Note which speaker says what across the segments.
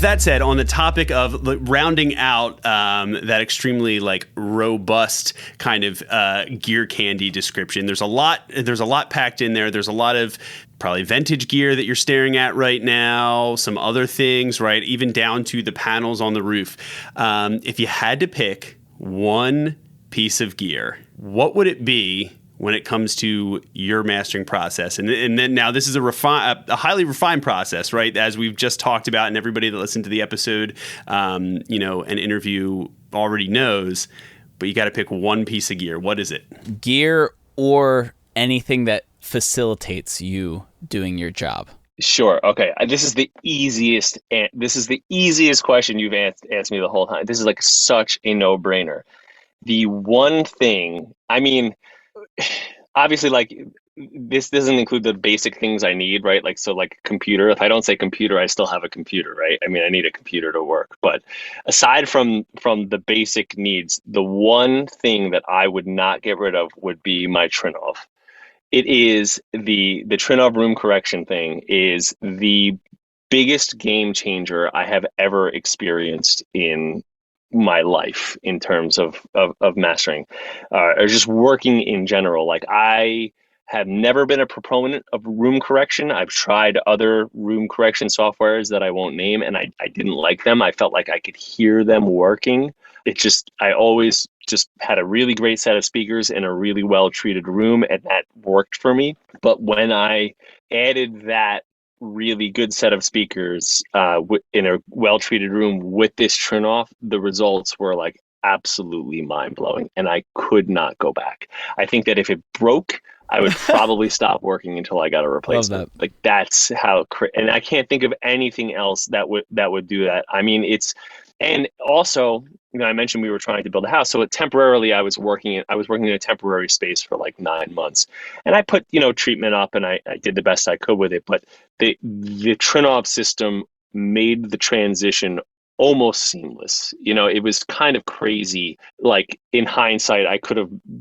Speaker 1: that said, on the topic of rounding out that extremely like robust kind of gear candy description, there's a lot packed in there. There's a lot of probably vintage gear that you're staring at right now, some other things, right? Even down to the panels on the roof. If you had to pick one piece of gear, what would it be when it comes to your mastering process? And then now this is a highly refined process, right? As we've just talked about, and everybody that listened to the episode, an interview already knows, but you got to pick one piece of gear. What is it?
Speaker 2: Gear or anything that facilitates you doing your job.
Speaker 3: Sure. Okay. This is the easiest question you've asked me the whole time. This is like such a no-brainer. The one thing, I mean, obviously, like, this doesn't include the basic things I need, right? Like, so like computer, if I don't say computer, I still have a computer, right? I mean, I need a computer to work. But aside from the basic needs, the one thing that I would not get rid of would be my Trinov. It is the Trinov room correction thing is the biggest game changer I have ever experienced in my life in terms of mastering or just working in general. Like, I have never been a proponent of room correction. I've tried other room correction softwares that I won't name, and I didn't like them. I felt like I could hear them working. I always just had a really great set of speakers in a really well-treated room, and that worked for me. But when I added that really good set of speakers in a well-treated room with this Trinov, the results were like absolutely mind-blowing, and I could not go back. I think that if it broke, I would probably stop working until I got a replacement.
Speaker 2: Love that.
Speaker 3: Like, that's how, and I can't think of anything else that would do that. I mean, and also, I mentioned we were trying to build a house. So temporarily I was working in a temporary space for like 9 months, and I put, treatment up, and I did the best I could with it. But the Trinov system made the transition almost seamless. It was kind of crazy. Like, in hindsight, I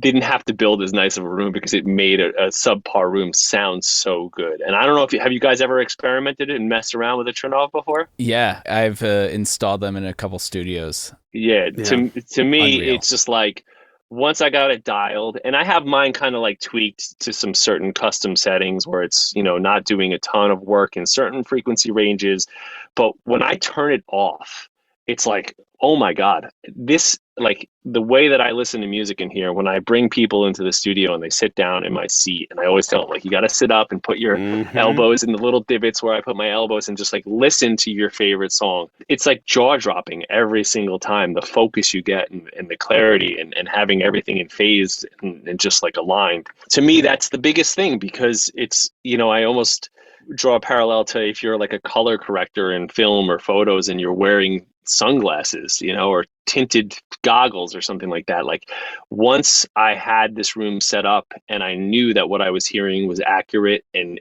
Speaker 3: didn't have to build as nice of a room because it made a subpar room sound so good. And I don't know have you guys ever experimented and messed around with a Trinov before?
Speaker 2: Yeah, I've installed them in a couple studios.
Speaker 3: Yeah. To me,
Speaker 2: Unreal.
Speaker 3: it's just like, once I got it dialed, and I have mine kind of like tweaked to some certain custom settings where it's, not doing a ton of work in certain frequency ranges. But when I turn it off, it's like, oh my God, this, like, the way that I listen to music in here, when I bring people into the studio and they sit down in my seat, and I always tell them, like, you got to sit up and put your elbows in the little divots where I put my elbows, and just like listen to your favorite song. It's like jaw dropping every single time, the focus you get and the clarity and having everything in phase and just like aligned. To me, that's the biggest thing, because it's, I almost draw a parallel to if you're like a color corrector in film or photos and you're wearing sunglasses, or tinted goggles or something like that. Like, once I had this room set up and I knew that what I was hearing was accurate and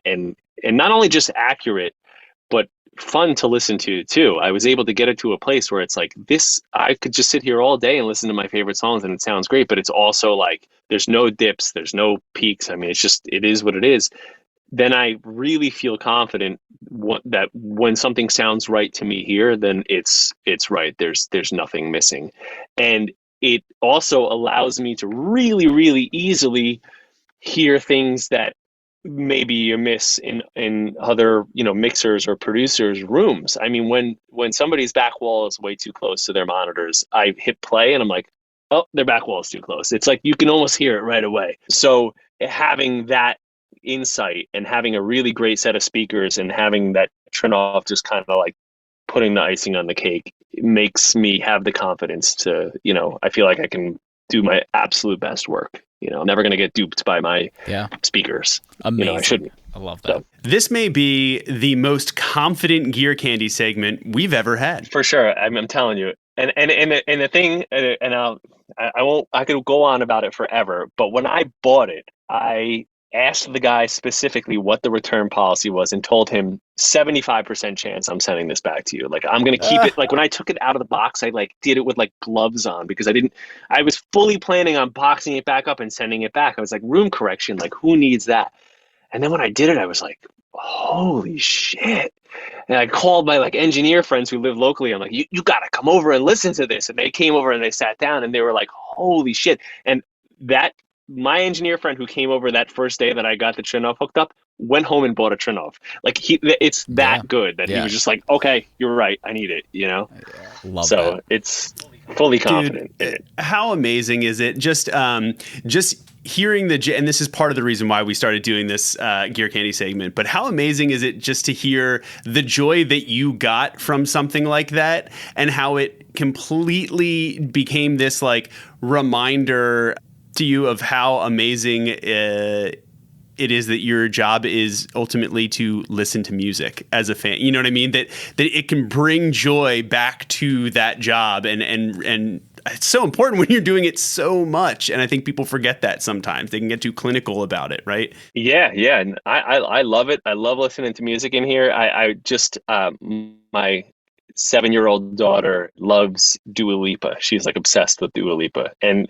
Speaker 3: not only just accurate, but fun to listen to too. I was able to get it to a place where it's like, this, I could just sit here all day and listen to my favorite songs and it sounds great, but it's also like, there's no dips, there's no peaks. I mean, it is what it is. Then I really feel confident that when something sounds right to me here, then it's right. There's nothing missing. And it also allows me to really, really easily hear things that maybe you miss in other, mixers or producers' rooms. I mean, when somebody's back wall is way too close to their monitors, I hit play and I'm like, oh, their back wall is too close. It's like, you can almost hear it right away. So having that insight and having a really great set of speakers and having that Trinov just kind of like putting the icing on the cake, it makes me have the confidence to, I feel like I can do my absolute best work. I'm never going to get duped by my speakers.
Speaker 2: Amazing.
Speaker 3: I shouldn't.
Speaker 2: I love that.
Speaker 3: So,
Speaker 1: this may be the most confident Gear Candy segment we've ever had.
Speaker 3: for sure. I'm telling you. And the thing, I could go on about it forever, but when I bought it, I asked the guy specifically what the return policy was and told him 75% chance I'm sending this back to you. Like, I'm going to keep it. Like, when I took it out of the box, I like did it with like gloves on, because I was fully planning on boxing it back up and sending it back. I was like, room correction, like, who needs that? And then when I did it, I was like, holy shit. And I called my like engineer friends who live locally. I'm like, you got to come over and listen to this. And they came over and they sat down and they were like, holy shit. And that, my engineer friend who came over that first day that I got the Trinov hooked up, went home and bought a Trinov. Like it's
Speaker 2: Yeah.
Speaker 3: that good that he
Speaker 2: Yeah.
Speaker 3: was just like, okay, you're right. I need it, you know?
Speaker 2: Love
Speaker 3: So
Speaker 2: that.
Speaker 3: it's fully confident in
Speaker 1: Dude,
Speaker 3: it.
Speaker 1: how amazing is it? Just hearing and this is part of the reason why we started doing this Gear Candy segment. But how amazing is it just to hear the joy that you got from something like that, and how it completely became this like reminder to you of how amazing it is that your job is ultimately to listen to music as a fan. You know what I mean? That it can bring joy back to that job, and it's so important when you're doing it so much. And I think people forget that sometimes. They can get too clinical about it, right?
Speaker 3: Yeah, yeah. And I love it. I love listening to music in here. I just my 7-year-old daughter loves Dua Lipa. She's like obsessed with Dua Lipa, and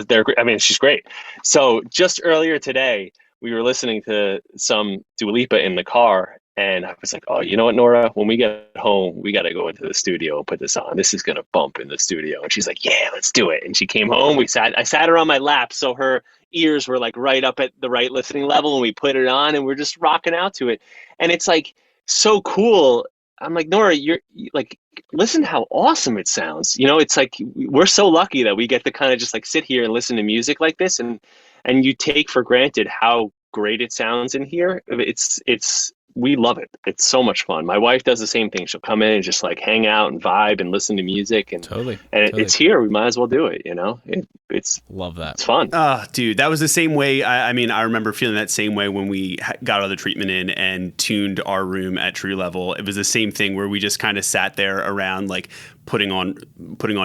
Speaker 3: they're I mean, she's great. So just earlier today, we were listening to some Dua Lipa in the car, and I was like, oh, you know what, Nora? When we get home, we got to go into the studio and put this on. This is gonna bump in the studio. And she's like, yeah, let's do it. And she came home. I sat her on my lap, so her ears were like right up at the right listening level, and we put it on, and we're just rocking out to it. And it's like so cool. I'm like, Nora, like, listen how awesome it sounds. You know, it's like we're so lucky that we get to kind of just like sit here and listen to music like this, and you take for granted how great it sounds in here. It's we love it. It's so much fun. My wife does the same thing. She'll come in and just like hang out and vibe and listen to music, and
Speaker 2: Totally.
Speaker 3: it's here. We might as well do it. You know, it's
Speaker 2: Love that.
Speaker 3: it's fun.
Speaker 1: Oh, dude, that was the same way. I mean, I remember feeling that same way when we got all the treatment in and tuned our room at True Level. It was the same thing where we just kind of sat there around, like putting on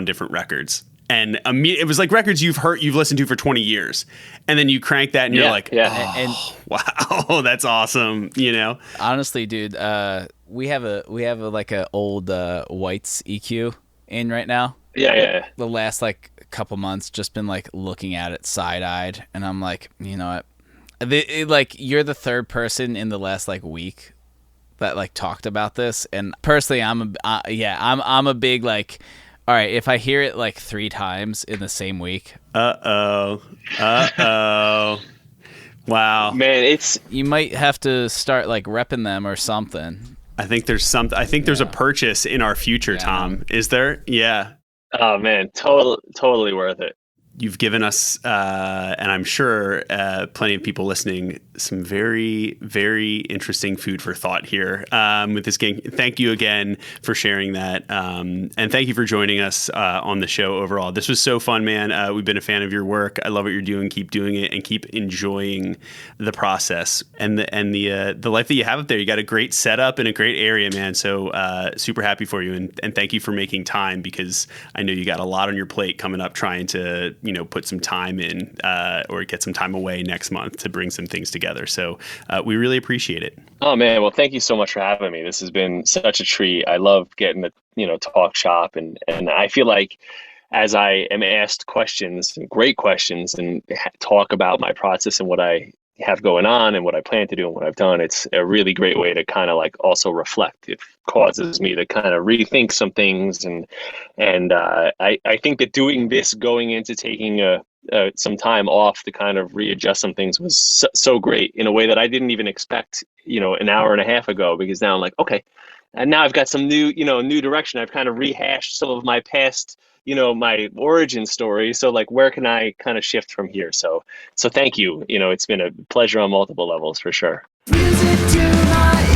Speaker 1: different records. And it was like records you've listened to for 20 years, and then you crank that, and you're like,
Speaker 3: yeah.
Speaker 2: And
Speaker 1: wow, that's awesome. You know,
Speaker 2: honestly, dude, we have a like a old White's EQ in right now.
Speaker 3: Yeah.
Speaker 2: The last like couple months, just been like looking at it side eyed, and I'm like, you know what? Like you're the third person in the last like week that like talked about this, and personally, I'm a big like. All right, if I hear it like 3 times in the same week.
Speaker 1: Wow.
Speaker 3: Man,
Speaker 2: you might have to start like repping them or something.
Speaker 1: I think there's a purchase in our future, Tom. Is there? Yeah.
Speaker 3: oh man, totally worth it.
Speaker 1: You've given us, and I'm sure plenty of people listening, some very, very interesting food for thought here with this game. Thank you again for sharing that. And thank you for joining us on the show overall. This was so fun, man. We've been a fan of your work. I love what you're doing. Keep doing it and keep enjoying the process and the life that you have up there. You got a great setup and a great area, man. So super happy for you. And thank you for making time, because I know you got a lot on your plate coming up trying to put some time in or get some time away next month to bring some things together. So we really appreciate it.
Speaker 3: Oh man, well, thank you so much for having me. This has been such a treat. I love getting to talk shop, and I feel like as I am asked questions, great questions, and talk about my process and what I have going on and what I plan to do and what I've done, it's a really great way to kind of like also reflect. It causes me to kind of rethink some things, and I think that doing this, going into taking some time off to kind of readjust some things, was so great in a way that I didn't even expect, an hour and a half ago, because now I'm like, okay, and now I've got some new direction. I've kind of rehashed some of my past, my origin story. So like, where can I kind of shift from here? So thank you. It's been a pleasure on multiple levels for sure.
Speaker 4: Music to my